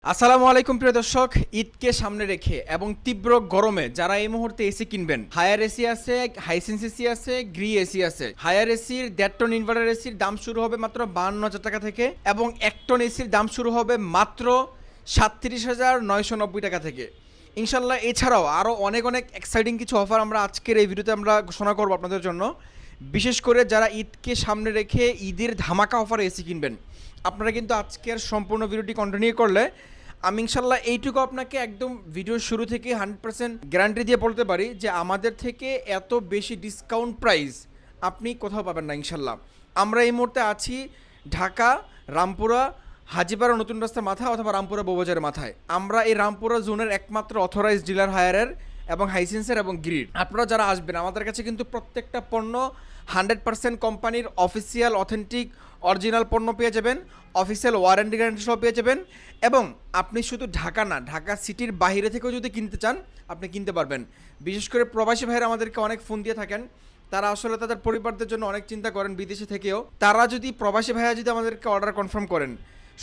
আসসালামু আলাইকুম প্রিয় দর্শক, ঈদকে সামনে রেখে এবং তীব্র গরমে যারা এই মুহূর্তে এসি কিনবেন, হায়ার এসি আছে, হাইসেন্স এসি আছে, গ্রি এসি আছে। হায়ার এসির 1.5 টন ইনভার্টার এসির দাম শুরু হবে মাত্র 52,000 টাকা থেকে এবং 1 টন এসির দাম শুরু হবে মাত্র 37,990 টাকা থেকে। ইনশাল্লাহ এছাড়াও আরও অনেক অনেক এক্সাইটিং কিছু অফার আমরা আজকের এই ভিডিওতে আমরা ঘোষণা করবো আপনাদের জন্য। বিশেষ করে যারা ঈদকে সামনে রেখে ঈদের ধামাকা অফারে এসি কিনবেন, আপনারা কিন্তু আজকের সম্পূর্ণ ভিডিওটি কন্টিনিউ করলে আমি ইনশাল্লাহ এইটুকু আপনাকে একদম ভিডিওর শুরু থেকে 100% গ্যারান্টি দিয়ে বলতে পারি যে আমাদের থেকে এত বেশি ডিসকাউন্ট প্রাইস আপনি কোথাও পাবেন না ইনশাল্লাহ। আমরা এই মুহূর্তে আছি ঢাকা রামপুরা হাজিপাড়া নতুন রাস্তার মাথায় অথবা রামপুরা বউবাজারের মাথায়। আমরা এই রামপুরা জোনের একমাত্র অথরাইজড ডিলার হায়ারের এবং হাইসেন্সের এবং গ্রিড। আপনারা যারা আসবেন আমাদের কাছে কিন্তু প্রত্যেকটা পণ্য 100% কোম্পানির অফিসিয়াল অথেন্টিক অরিজিনাল পণ্য পেয়ে যাবেন, অফিসিয়াল ওয়ারেন্টি গ্যারান্টি সহ পেয়ে যাবেন এবং আপনি শুধু ঢাকা না, ঢাকা সিটির বাইরে থেকেও যদি কিনতে চান আপনি কিনতে পারবেন। বিশেষ করে প্রবাসী ভাইয়েরা আমাদেরকে অনেক ফোন দিয়ে থাকেন, তারা আসলে তাদের পরিবারদের জন্য অনেক চিন্তা করেন বিদেশে থেকেও। তারা যদি প্রবাসী ভাইয়া যদি আমাদেরকে অর্ডার কনফার্ম করেন,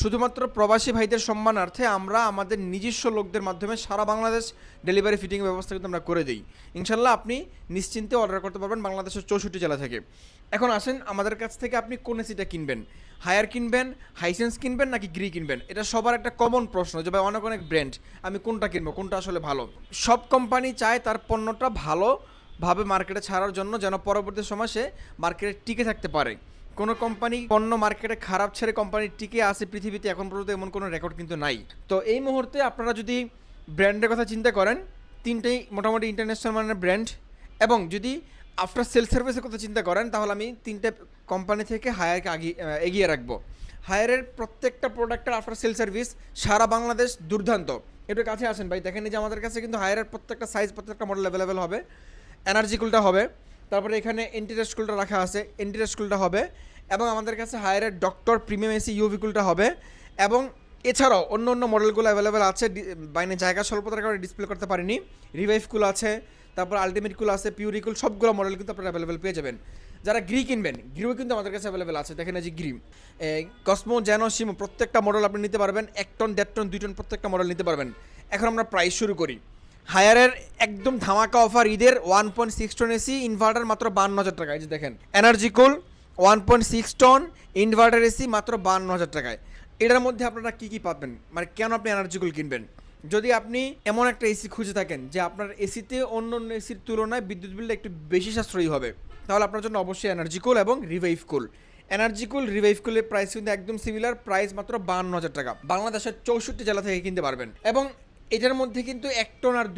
শুধুমাত্র প্রবাসী ভাইদের সম্মানার্থে আমরা আমাদের নিজস্ব লোকদের মাধ্যমে সারা বাংলাদেশ ডেলিভারি ফিটিং ব্যবস্থা কিন্তু আমরা করে দিই। ইনশাল্লাহ আপনি নিশ্চিন্তে অর্ডার করতে পারবেন বাংলাদেশের 64 জেলা থেকে। এখন আসেন আমাদের কাছ থেকে আপনি কোন এসিটা কিনবেন, হায়ার কিনবেন, হাইসেন্স কিনবেন নাকি গ্রি কিনবেন? এটা সবার একটা কমন প্রশ্ন যে ভাই অনেক অনেক ব্র্যান্ড, আমি কোনটা কিনবো, কোনটা আসলে ভালো। সব কোম্পানি চায় তার পণ্যটা ভালোভাবে মার্কেটে ছাড়ার জন্য, যেন পরবর্তী সময় সে মার্কেটে টিকে থাকতে পারে। কোনো কোম্পানি পণ্য মার্কেটে খারাপ ছেড়ে কোম্পানি টিকে আসে পৃথিবীতে এখন পর্যন্ত এমন কোনো রেকর্ড কিন্তু নাই। তো এই মুহূর্তে আপনারা যদি ব্র্যান্ডের কথা চিন্তা করেন, তিনটেই মোটামুটি ইন্টারন্যাশনাল মানের ব্র্যান্ড। এবং যদি আফটার সেল সার্ভিসের কথা চিন্তা করেন তাহলে আমি তিনটে কোম্পানি থেকে হায়ারকে এগিয়ে রাখবো। হায়ারের প্রত্যেকটা প্রোডাক্টের আফটার সেল সার্ভিস সারা বাংলাদেশ দুর্দান্ত। একটু কাছে আসেন ভাই, দেখেন যে আমাদের কাছে কিন্তু হায়ারের প্রত্যেকটা সাইজ, প্রত্যেকটা মডেল অ্যাভেলেবেল হবে। এনার্জি কুলটা হবে, তারপরে এখানে এন্টিরেস্ট কুলটা রাখা আছে, এন্টিরেস্ট কুলটা হবে এবং আমাদের কাছে হায়ারের ডক্টর প্রিমিয়াম এসি ইউভি কুলটা হবে। এবং এছাড়াও অন্য অন্য মডেলগুলো অ্যাভেলেবেল আছে, বাইরে জায়গা স্বল্পতার কারণে ডিসপ্লে করতে পারিনি। রিভাইভ কুল আছে, তারপর আলটিমেট কুল আছে, পিউরি কুল, সবগুলো মডেল কিন্তু আপনারা অ্যাভেলেবেল পেয়ে যাবেন। যারা গ্রি কিনবেন, গ্রিও কিন্তু আমাদের কাছে অ্যাভেলেবেল আছে। দেখেন এই যে গ্রি, কসমো, জ্যানো, সিমো প্রত্যেকটা মডেল আপনি নিতে পারবেন। 1 টন, 1.5 টন, 2 টন প্রত্যেকটা মডেল নিতে পারবেন। এখন আমরা প্রাইস শুরু করি। হায়ারের একদম ধামাকা অফার ঈদের 1.6 টন এসি ইনভার্টার মাত্র 52,000 টাকা। এই যে দেখেন energy cool 1.6 ton inverter AC মাত্র 52,000 টাকায়। এটার মধ্যে আপনারা কী কী পাবেন, মানে কেন আপনি এনার্জি কুল কিনবেন? যদি আপনি এমন একটা এসি খুঁজে থাকেন যে আপনার এসিতে অন্য অন্য এসির তুলনায় বিদ্যুৎ বিলটা একটু বেশি সাশ্রয়ী হবে, তাহলে আপনার জন্য অবশ্যই এনার্জি কুল এবং রিভাইভ কুল। এনার্জি কুল, রিভাইভ কুলের প্রাইস কিন্তু একদম সিমিলার, প্রাইস মাত্র 52,000 টাকা। বাংলাদেশের 64 জেলা থেকে কিনতে পারবেন। এবং এটার মধ্যে কিন্তু 1 টন আর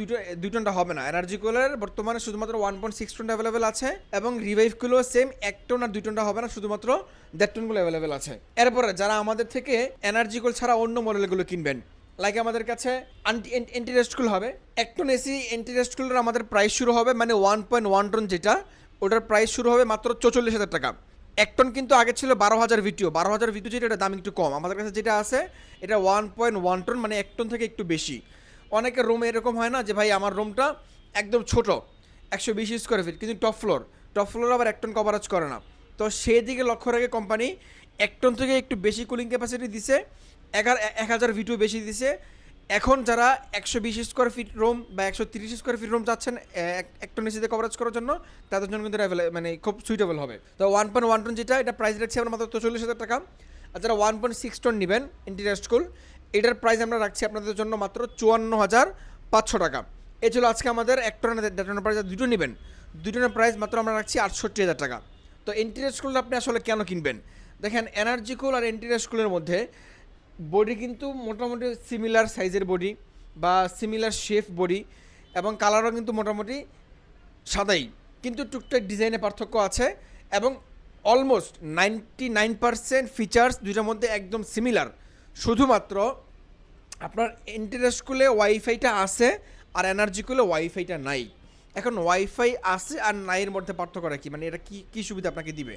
2 টনটা হবে না। এনার্জি কুলার বর্তমানে শুধুমাত্র 1.6 টন অ্যাভেলেবেল আছে এবং রিভাইভ কুলও সেম 1 টন আর 2 টনটা হবে না, শুধুমাত্র 1.5 টনগুলো অ্যাভেলেবেল আছে। এরপরে যারা আমাদের থেকে এনার্জি কুল ছাড়া অন্য মডেলগুলো কিনবেন, লাইক আমাদের কাছে এন্টিরেস্ট কুল হবে। 1 টন এসি এন্টিরেস্ট কুলের আমাদের প্রাইস শুরু হবে, মানে 1.1 টন যেটা, ওটার প্রাইস শুরু হবে মাত্র 44,000 টাকা। 1 টন কিন্তু আগে ছিল 12,000 ভিটিও, 12,000 ভিটিও যেটা, এটা দাম একটু কম। আমাদের কাছে যেটা আছে এটা 1.1 টন, মানে 1 টন থেকে একটু বেশি। অনেকের রুমে এরকম হয় না যে ভাই আমার রুমটা একদম ছোট, 120 স্কোয়ার ফিট, কিন্তু টপ ফ্লোর আবার 1 টন কভারেজ করে না। তো সেই দিকে লক্ষ্য রেখে কোম্পানি 1 টন থেকে একটু বেশি কুলিং ক্যাপাসিটি দিছে, 1,000 ভিটিও বেশি দিছে। এখন যারা 120 স্কোয়ার ফিট রুম বা 130 স্কোয়ার ফিট রুম চাচ্ছেন 1 টন এসিতে কভারেজ করার জন্য, তাদের জন্য কিন্তু মানে খুব সুইটেবল হবে। তো 1.1 টন যেটা, এটা প্রাইস রাখছি আমরা মাত্র 44,000 টাকা। আর যারা 1.6 টন নেবেন ইন্টিরেস্ট কুল, এটার প্রাইস আমরা রাখছি আপনাদের জন্য মাত্র 54,500 টাকা। এই ছিল আজকে আমাদের 1 টনের 1.5 টনের প্রাইস। 2 টন নেবেন, 2 টনের প্রাইস মাত্র আমরা রাখছি 68,000 টাকা। তো এন্টিরেস্ট কুল আপনি আসলে কেন কিনবেন? দেখেন এনার্জি কুল আর এন্টিরেস্ট কুলের মধ্যে বডি কিন্তু মোটামুটি সিমিলার সাইজের বডি বা সিমিলার শেপ বডি এবং কালারও কিন্তু মোটামুটি সাদাই, কিন্তু টুকটাক ডিজাইনে পার্থক্য আছে এবং অলমোস্ট 99% ফিচার্স দুইটার মধ্যে একদম সিমিলার। শুধুমাত্র আপনার ইন্টারেস্ট কুলে ওয়াইফাইটা আছে আর এনার্জি কুলে ওয়াইফাইটা নাই। এখন ওয়াইফাই আছে আর নাইয়ের মধ্যে পার্থক্য কি, মানে এটা কী সুবিধা আপনাকে দিবে?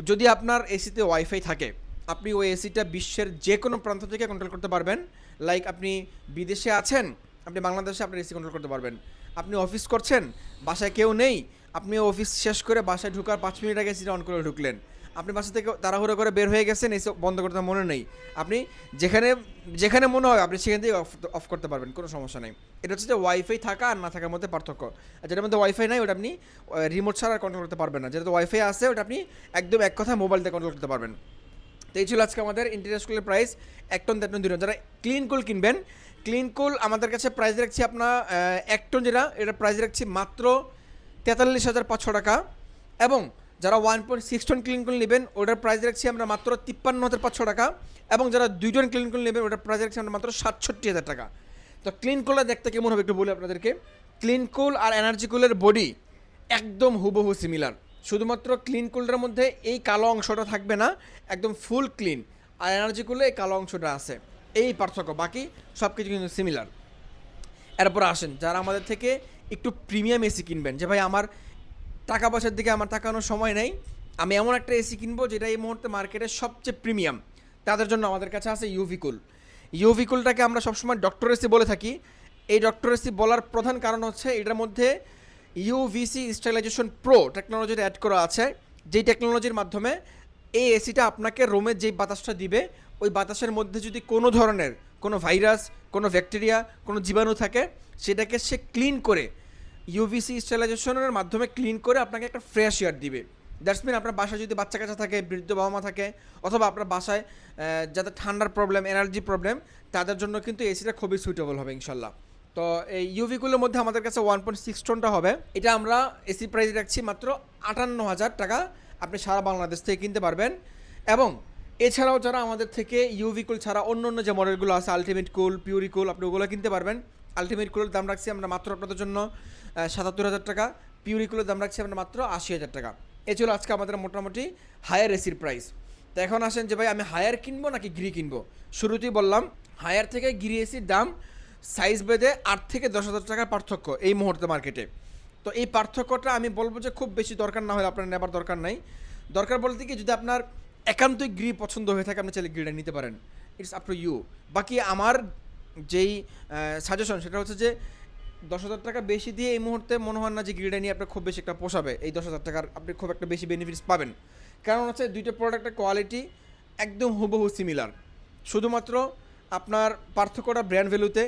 যদি আপনার এসিতে ওয়াইফাই থাকে, আপনি ওই এসিটা বিশ্বের যে কোনো প্রান্ত থেকে কন্ট্রোল করতে পারবেন। লাইক আপনি বিদেশে আছেন, আপনি বাংলাদেশে আপনার এসি কন্ট্রোল করতে পারবেন। আপনি অফিস করছেন, বাসায় কেউ নেই, আপনি অফিস শেষ করে বাসায় ঢোকার 5 মিনিট আগে এসিটা অন করে ঢুকলেন, আপনি বাসা থেকে তাড়াহুড়ো করে বের হয়ে গেছেন, এসি বন্ধ করতে মনে নেই, আপনি যেখানে যেখানে মনে হয় আপনি সেখান থেকে অফ করতে পারবেন, কোনো সমস্যা নেই। এটা হচ্ছে যে ওয়াইফাই থাকা আর না থাকার মধ্যে পার্থক্য। আর যেটার মধ্যে ওয়াইফাই নাই ওটা আপনি রিমোট ছাড়া কন্ট্রোল করতে পারবেন না, যেটা ওয়াইফাই আছে ওটা আপনি একদম এক কথায় মোবাইল দিয়ে কন্ট্রোল করতে পারবেন। তো এই ছিল আজকে আমাদের ইন্টেরিয়র স্কুলের প্রাইস 1 টন 1.5 টন 2 টন। যারা ক্লিন কুল কিনবেন, ক্লিন কুল আমাদের কাছে প্রাইস রাখছি আপনার 1 টন যেটা, এটা প্রাইস রাখছি মাত্র 43,500 টাকা। এবং যারা 1.6 টন ক্লিন কুল নেবেন ওটার প্রাইস রাখছি আমরা মাত্র 53,500 টাকা। এবং যারা 2 টন ক্লিন কুল নেবেন ওটার প্রাইস রাখছি আমরা মাত্র 67,000 টাকা। তো ক্লিন কুলটা দেখতে কেমন হবে একটু বলি আপনাদেরকে। ক্লিন কুল আর এনার্জি কুলের বডি একদম হুবহু সিমিলার, শুধুমাত্র ক্লিন কুলটার মধ্যে এই কালো অংশটা থাকবে না, একদম ফুল ক্লিন। আর এনার্জি কুলে এই কালো অংশটা আছে, এই পার্থক্য, বাকি সব কিছু কিন্তু সিমিলার। এরপর আসেন যারা আমাদের থেকে একটু প্রিমিয়াম এসি কিনবেন, যে ভাই আমার টাকা পয়সার দিকে আমার তাকানোর সময় নেই, আমি এমন একটা এসি কিনবো যেটা এই মুহূর্তে মার্কেটের সবচেয়ে প্রিমিয়াম, তাদের জন্য আমাদের কাছে আছে ইউভি কুল। ইউভি কুলটাকে আমরা সবসময় ডক্টর এসি বলে থাকি। এই ডক্টর এসি বলার প্রধান কারণ হচ্ছে এটার মধ্যে ইউভিসি স্টাইলাইজেশন প্রো টেকনোলজিটা অ্যাড করা আছে, যেই টেকনোলজির মাধ্যমে এই এসিটা আপনাকে রুমে যেই বাতাসটা দিবে ওই বাতাসের মধ্যে যদি কোনো ধরনের কোনো ভাইরাস, কোনো ব্যাকটেরিয়া, কোনো জীবাণু থাকে সেটাকে সে ক্লিন করে ইউভিসি স্টাইলাইজেশনের মাধ্যমে ক্লিন করে আপনাকে একটা ফ্রেশ এয়ার দিবে। দ্যাটস মিন আপনার বাসায় যদি বাচ্চা কাচ্চা থাকে, বৃদ্ধ বাবা মা থাকে, অথবা আপনার বাসায় যাদের ঠান্ডার প্রবলেম, এনার্জি প্রবলেম, তাদের জন্য কিন্তু এসিটা খুবই সুইটেবল হবে ইনশাল্লাহ। তো এই ইউভিগুলোর মধ্যে আমাদের কাছে 1.6 টনটা হবে, এটা আমরা এসি প্রাইস রাখছি মাত্র 58,000 টাকা। আপনি সারা বাংলাদেশ থেকে কিনতে পারবেন। এবং এছাড়াও যারা আমাদের থেকে ইউভি কুল ছাড়া অন্য অন্য যে মডেলগুলো আছে, আলটিমেট কুল, পিউরি কুল, আপনি ওগুলো কিনতে পারবেন। আলটিমেট কুলের দাম রাখছি আমরা মাত্র আপনাদের জন্য 77,000 টাকা, পিউরি কুলের দাম রাখছি আমরা মাত্র 80,000 টাকা। এ ছিল আজকে আমাদের মোটামুটি হায়ার এসির প্রাইস। তো এখন আসেন যে ভাই আমি হায়ার কিনবো নাকি গিরি কিনবো। শুরুতেই বললাম হায়ার থেকে গিরি এসির দাম সাইজ বেঁধে 8 থেকে 10,000 টাকার পার্থক্য এই মুহূর্তে মার্কেটে। তো এই পার্থক্যটা আমি বলবো যে খুব বেশি দরকার না হলে আপনার নেবার দরকার নাই। দরকার বলতে কি, যদি আপনার একান্তই গ্রি পছন্দ হয়ে থাকে আপনি চাইলে গ্রিটা নিতে পারেন, ইটস আপ টু ইউ। বাকি আমার যেই সাজেশন সেটা হচ্ছে যে 10,000 টাকা বেশি দিয়ে এই মুহূর্তে মনে হয় না যে গ্রিডা নিয়ে আপনার খুব বেশি একটা পোষাবে। এই 10,000 টাকার আপনি খুব একটা বেশি বেনিফিটস পাবেন, কারণ হচ্ছে দুইটা প্রোডাক্টের কোয়ালিটি একদম হুবহু সিমিলার। শুধুমাত্র আপনার পার্থক্যটা ব্র্যান্ড ভ্যালুতে।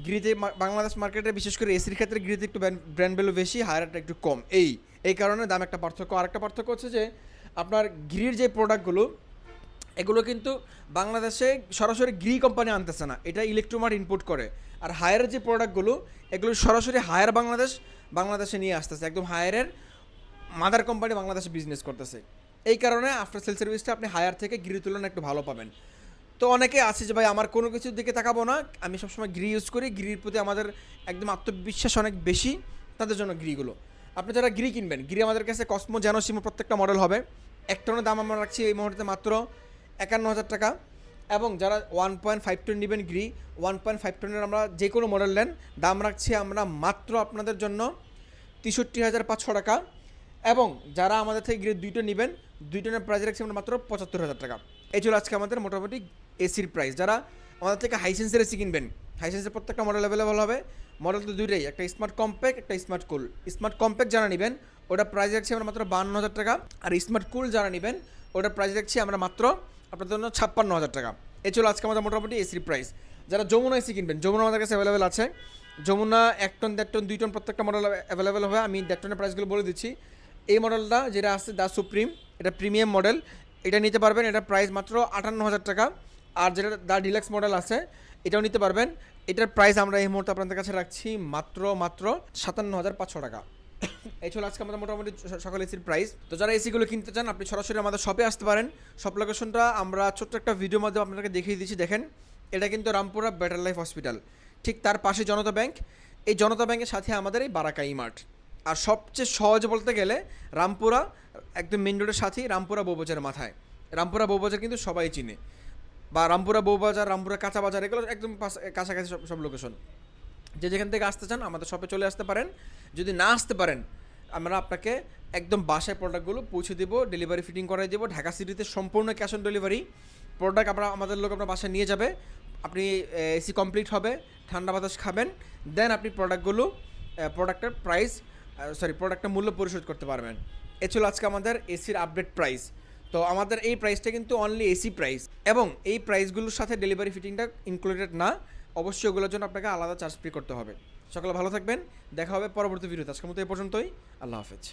গ্রিতে বাংলাদেশ মার্কেটে বিশেষ করে এসির ক্ষেত্রে গ্রিতে একটু ব্র্যান্ড ভ্যালু বেশি, হায়ারটা একটু কম, এই কারণে দাম একটা পার্থক্য। আরেকটা পার্থক্য হচ্ছে যে আপনার গ্রির যে প্রোডাক্টগুলো এগুলো কিন্তু বাংলাদেশে সরাসরি গ্রি কোম্পানি আনতেছে না, এটা ইলেকট্রোমার্ট ইনপুট করে। আর হায়ারের যে প্রোডাক্টগুলো এগুলো সরাসরি হায়ার বাংলাদেশে নিয়ে আসতেছে, একদম হায়ারের মাদার কোম্পানি বাংলাদেশে বিজনেস করতেছে। এই কারণে আফটার সেল সার্ভিসটা আপনি হায়ার থেকে গ্রির তুলনায় একটু ভালো পাবেন। তো অনেকে আছে যে ভাই আমার কোনো কিছুর দিকে তাকাবো না, আমি সবসময় গ্রি ইউজ করি, গ্রির প্রতি আমাদের একদম আত্মবিশ্বাস অনেক বেশি, তাদের জন্য গ্রিগুলো। আপনি যারা গ্রি কিনবেন, গ্রি আমাদের কাছে কসমো, জ্যানোসিমো প্রত্যেকটা মডেল হবে। এক টনের দাম আমরা রাখছি এই মুহূর্তে মাত্র 51,000 টাকা। এবং যারা 1.5 টন নেবেন গ্রি, 1.5 টনের আমরা যে কোনো মডেল নেন দাম রাখছি আমরা মাত্র আপনাদের জন্য 63,500 টাকা। এবং যারা আমাদের থেকে গ্রি 2 টন নেবেন, 2 টনের প্রাইস রাখছি আমরা মাত্র 75,000 টাকা। এই ছিল আজকে আমাদের মোটামুটি এসির প্রাইস। যারা আমাদের থেকে হাইসেন্সের এসি কিনবেন, হাইসেন্সের প্রত্যেকটা মডেল অ্যাভেলেবল হবে। মডেল তো দুইটাই, একটা স্মার্ট কম্প্যাক্ট, একটা স্মার্ট কুল। স্মার্ট কম্প্যাক্ট যারা নেবেন ওটা প্রাইস রাখছি আমরা মাত্র 52,000 টাকা। আর স্মার্ট কুল যারা নেবেন ওটার প্রাইস রাখছি আমরা মাত্র আপনাদের জন্য 56,000 টাকা। এই ছিল আজকে আমাদের মোটামুটি এসির প্রাইস। যারা যমুনা এসি কিনবেন, যমুনা আমাদের কাছে অ্যাভেলেবেল আছে। যমুনা 1 টন, 1.5 টন, 2 টন প্রত্যেকটা মডেল অ্যাভেলেবেল হবে। আমি 1.5 টনের প্রাইসগুলো বলে দিচ্ছি। এই মডেলটা যেটা আছে দ্য সুপ্রিম, এটা প্রিমিয়াম মডেল, এটা নিতে পারবেন, এটা প্রাইস মাত্র 58,000 টাকা। আর যেটা দ্য ডিলাক্স মডেল আছে এটাও নিতে পারবেন, এটার প্রাইস আমরা এই মুহূর্তে আপনাদের কাছে রাখছি মাত্র 57,500 টাকা। এই ছিল আজকে আমাদের মোটামুটি সকল এসির প্রাইস। তো যারা এসিগুলো কিনতে চান আপনি সরাসরি আমাদের শপে আসতে পারেন। শপ লোকেশনটা আমরা ছোট্ট একটা ভিডিওর মাধ্যমে আপনাদেরকে দেখিয়ে দিচ্ছি, দেখেন। এটা কিন্তু রামপুরা বেটার লাইফ হসপিটাল, ঠিক তার পাশে জনতা ব্যাংক। এই জনতা ব্যাংকের সাথে আমাদের এই বারাকা মার্ট। আর সবচেয়ে সহজ বলতে গেলে রামপুরা একদম মেন রোডের সাথেই, রামপুরা বউবাজারের মাথায়। রামপুরা বউবাজার কিন্তু সবাই চিনে, বা রামপুরা বউবাজার, রামপুরা কাঁচা বাজার, এগুলো একদম কাছাকাছি সব লোকেশন। যে যেখান থেকে আসতে চান আমাদের শপে চলে আসতে পারেন। যদি না আসতে পারেন আমরা আপনাকে একদম বাসায় প্রোডাক্টগুলো পৌঁছে দেবো, ডেলিভারি ফিটিং করাই দেবো। ঢাকা সিটিতে সম্পূর্ণ ক্যাশ অন ডেলিভারি। প্রোডাক্ট আমাদের লোক আপনার বাসায় নিয়ে যাবে, আপনি এসি কমপ্লিট হবে, ঠান্ডা বাতাস খাবেন, দেন আপনি প্রোডাক্টের মূল্য পরিশোধ করতে পারবেন। এ ছিল আজকে আমাদের এসির আপডেট প্রাইস। তো তো আমাদের এই প্রাইসটা কিন্তু অনলি এসি প্রাইস, এবং এই প্রাইসগুলোর সাথে ডেলিভারি ফিটিংটা ইনক্লুডেড না, অবশ্যই ওগুলোর জন্য আপনাকে আলাদা চার্জ পে করতে হবে। সকলে ভালো থাকবেন, দেখা হবে পরবর্তী ভিডিওতে। আজকের মতো এই পর্যন্তই, আল্লাহ হাফেজ।